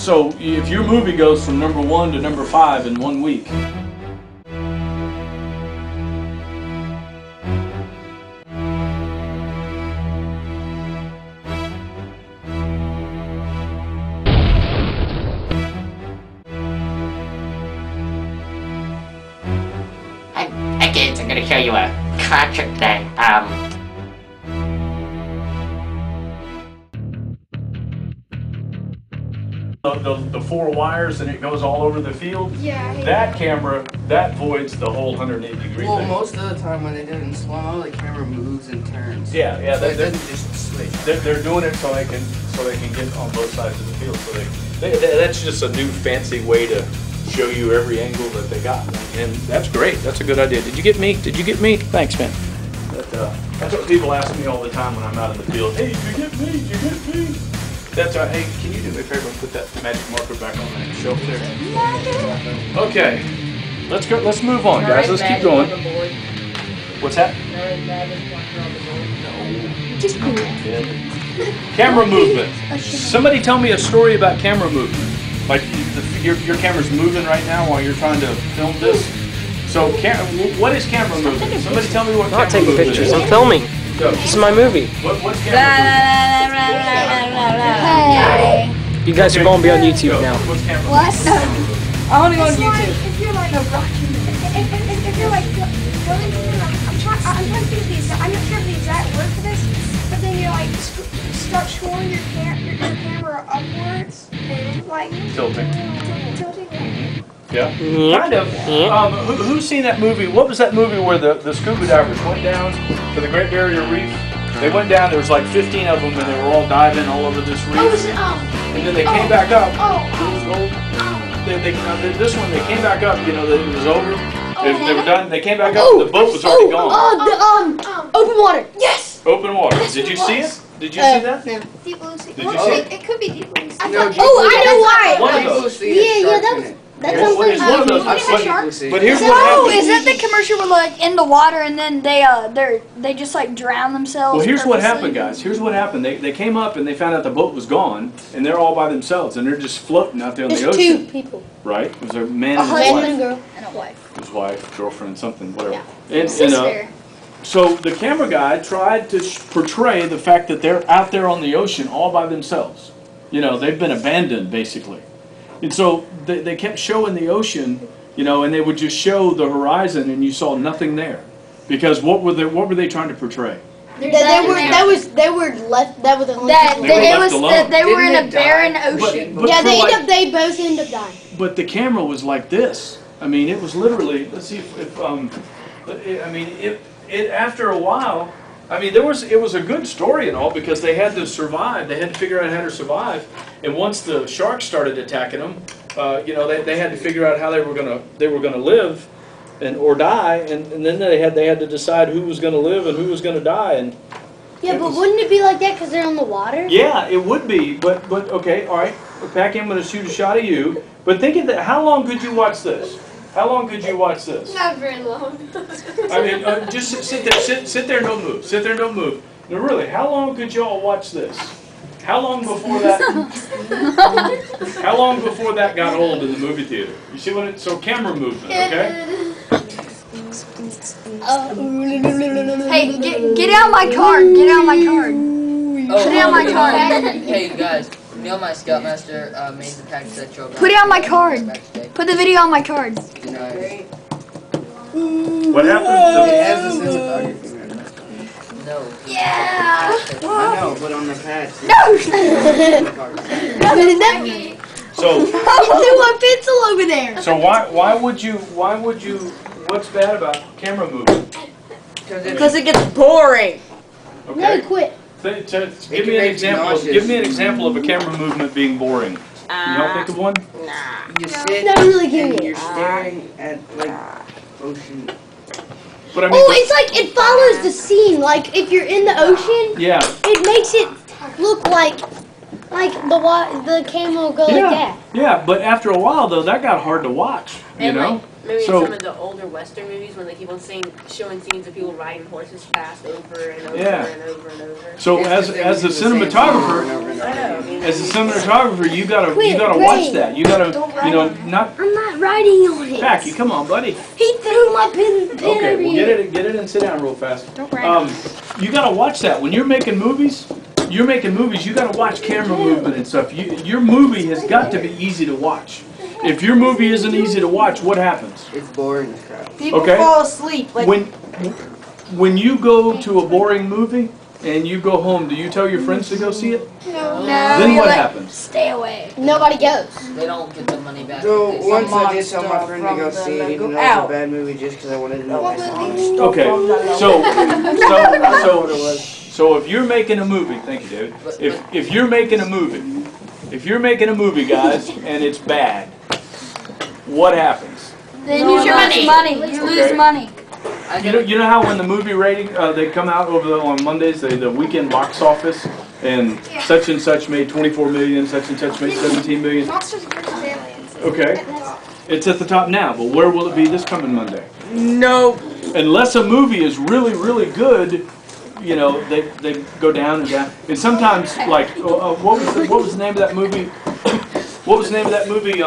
So if your movie goes from number 1 to number 5 in 1 week, Hey kids, I'm gonna show you a card trick today. the 4 wires and it goes all over the field. Yeah. That camera, that voids the whole 180-degree Well, thing. most of the time when they do it in slow, the camera moves and turns. Yeah, yeah. So it doesn't just switch. They're doing it so they can get on both sides of the field. So that's just a new fancy way to show you every angle that they got, and that's great. That's a good idea. Did you get me? Did you get me? Thanks, man. That's what people ask me all the time when I'm out in the field. Hey, did you get me? Did you get me? That's hey, can you do me a favor and put that magic marker back on that shelf there? Okay, let's go. Let's move on, guys. Let's keep going. What's that? No. Just cool. Camera movement. Somebody tell me a story about camera movement. Like your camera's moving right now while you're trying to film this. So what is camera movement? Somebody tell me what camera movement is. I'm not taking pictures. I'm filming. This is my movie. What's camera movement? Hey. You guys are going to be on YouTube now. What's camera What? movement? I want to go on YouTube. Like, if you're like if you're like going through like I'm trying to think of the exact, I'm not sure of the exact word for this, but then you're like start scrolling your camera upwards and like Tilting. Tilting. Yeah. Kind of. Who's seen that movie? What was that movie where the scuba divers went down to the Great Barrier Reef? They went down. There was like 15 of them, and they were all diving all over this reef. Oh, was it, and then they came back up. This one, they came back up. You know, it was over. They were done. They came back up. The boat was already gone. Open water. Yes. Open water. Did you see it? Did you see that? No. Deep Blue Sea. Did you see it? It could be Deep Blue Sea. I know why. One of those. That's It's one of those. But here's what happens. Is that the commercial where like in the water and then they just like drown themselves? Well, here's what purposely? happened, guys. Here's what happened. They came up and they found out the boat was gone, and they're all by themselves, and they're just floating out there on the ocean. There's 2 people. Right? It was a man and his husband wife. and girl and a wife. His wife, girlfriend, something, whatever. Yeah. And so the camera guy tried to portray the fact that they're out there on the ocean all by themselves. You know, they've been abandoned, basically. And so they kept showing the ocean, you know, and they would just show the horizon, and you saw nothing there, because what were they trying to portray? They were left. That was the only. They were in a barren ocean. But They both ended up dying. But the camera was like this. I mean, it was literally. Let's see if after a while. I mean, it was a good story and all, because they had to survive. They had to figure out how to survive. And once the sharks started attacking them, you know, they had to figure out how they were gonna live, or die. And then they had to decide who was gonna live and who was gonna die. And yeah, but wouldn't it be like that because they're on the water? yeah, it would be. But okay, all right. Pac, I'm gonna shoot a shot at you. But think of that. How long could you watch this? How long could you watch this? Not very long. I mean, just sit there and don't move. Sit there and don't move. Now, really, how long could y'all watch this? How long before that? How long before that got old in the movie theater? You see what so camera movement, okay? Hey, get out my card. Get out my card. Put it on my card. Hey guys, Neil, my Scoutmaster, made the package that you Put it on my card. Put the video on my card. What happened? It has the cinematography. No. Yeah. I know, but on the pad. No. So. I threw my pencil over there. So why would you? What's bad about camera movement? Because it gets boring. Okay. No, quit. Give me an example. Give me an example of a camera movement being boring. Can y'all think of one? You sit Not really giving and you're staring at like ocean. But I mean, it's like it follows the scene. Like if you're in the ocean, yeah, it makes it look like the camera will go like that. Yeah, but after a while though, that got hard to watch. You know. Maybe So- in some of the older Western movies when they keep on showing scenes of people riding horses fast over and over Yeah. and over and over. So as a cinematographer, I know. I mean, as a cinematographer, you gotta Quit, watch Ray. that. You gotta, not I'm not riding on it. Packy. Come on, buddy. He threw my pen Okay, over well here. get it and sit down real fast. Don't ride on You gotta watch that when you're making movies. You gotta watch camera movement and stuff. Your movie has got to be easy to watch. If your movie isn't easy to watch, what happens? It's boring as crap. People Okay. fall asleep. Like, When you go to a boring movie and you go home, do you tell your friends to go see it? No. Then what happens? Stay away. Nobody goes. They don't get the money back. So They once I did stuff tell my friend to go from see the it, even though logo. it was Ow. a bad movie, just because I wanted to know What myself. movie? Okay, So so if you're making a movie, thank you, David. If you're making a movie, guys, and it's bad, what happens? Then you lose your lose money. money. You Okay. lose money. You know how when the movie rating they come out on Mondays, the weekend box office, and such and such made 24 million, such and such made 17 million. Monsters vs. Aliens. Okay, it's at the top now, but where will it be this coming Monday? no. Unless a movie is really, really good, you know, they go down and down. And sometimes, like, what was the name of that movie? What was the name of that movie?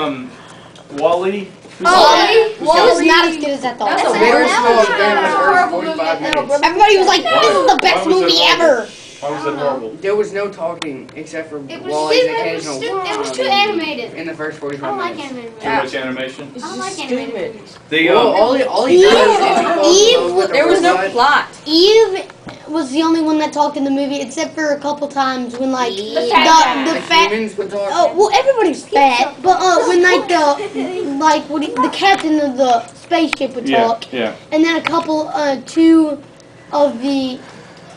Wall-E? It was not as good as I thought. That's a they were worst slow movie. down the first 45 minutes. Everybody was like, "This is the best Why was it movie horrible? ever." Why was it horrible? There was no talking except for It was Wally's stupid. occasional. It was too animated. In the first I 45 don't like minutes. animated Too movies. much animation? I don't like animated movies. The Well, all he does is he falls in love with a There was no robot. plot. Eve was the only one that talked in the movie, except for a couple times when like The fat guy. the The fat. humans would talk. Oh well, everybody's fat, but when like the captain of the spaceship would talk, Yeah. and then a couple two of the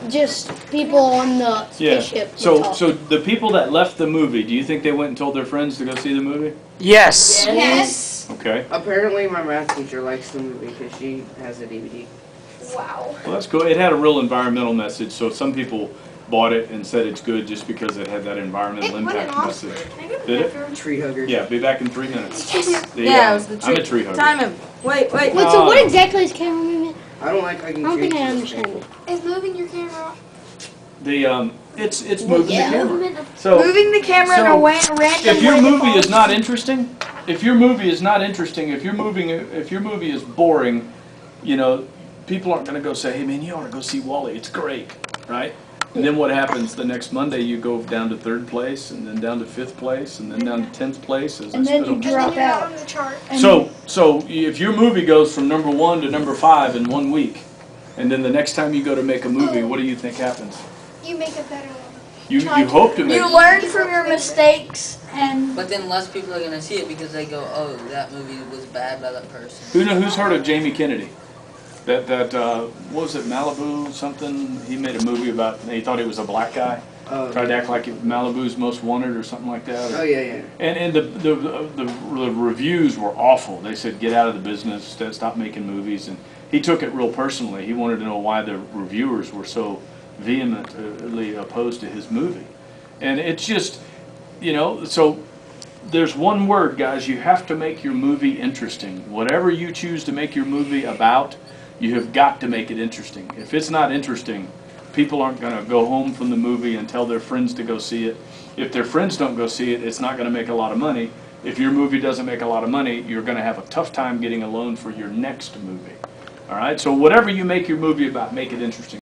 just people on the Yeah. spaceship. would So talk. the people that left the movie, do you think they went and told their friends to go see the movie? Yes. Yes. Okay. Apparently, my math teacher likes the movie because she has a DVD. Wow. Well, that's cool. It had a real environmental message, so some people bought it and said it's good just because it had that environmental It went in impact Oxford. message. Can I go to the Did it? bathroom? Tree hugger. Yeah, be back in 3 minutes. Yeah, it was the I'm a tree. tree hugger. Time him. Wait. Wait, so what exactly is camera movement? I don't like hugging I don't trees. think I understand. Is moving your camera It's moving yeah. the camera. So moving the camera So, in a random if your way that movie is follows not you. interesting, if your movie is boring, you know, people aren't going to go say, "Hey man, you ought to go see Wall-E. It's great," right? And then what happens the next Monday? You go down to 3rd place, and then down to 5th place, and then down to 10th place. As And they then spit you them. drop out on the chart. So if your movie goes from number 1 to number 5 in 1 week, and then the next time you go to make a movie, what do you think happens? You make a better one. You hope to make. You learn from your mistakes and But then less people are gonna see it because they go, oh, that movie was bad by that person. Who's heard of Jamie Kennedy? That what was it, Malibu something? He made a movie about. He thought he was a black guy. Tried to act like Malibu's Most Wanted or something like that. Oh yeah. And the reviews were awful. They said get out of the business, stop making movies, and he took it real personally. He wanted to know why the reviewers were so vehemently opposed to his movie. And it's just, you know, so there's one word, guys, you have to make your movie interesting. Whatever you choose to make your movie about, you have got to make it interesting. If it's not interesting, people aren't going to go home from the movie and tell their friends to go see it. If their friends don't go see it, it's not going to make a lot of money. If your movie doesn't make a lot of money, you're going to have a tough time getting a loan for your next movie. All right, so whatever you make your movie about, make it interesting.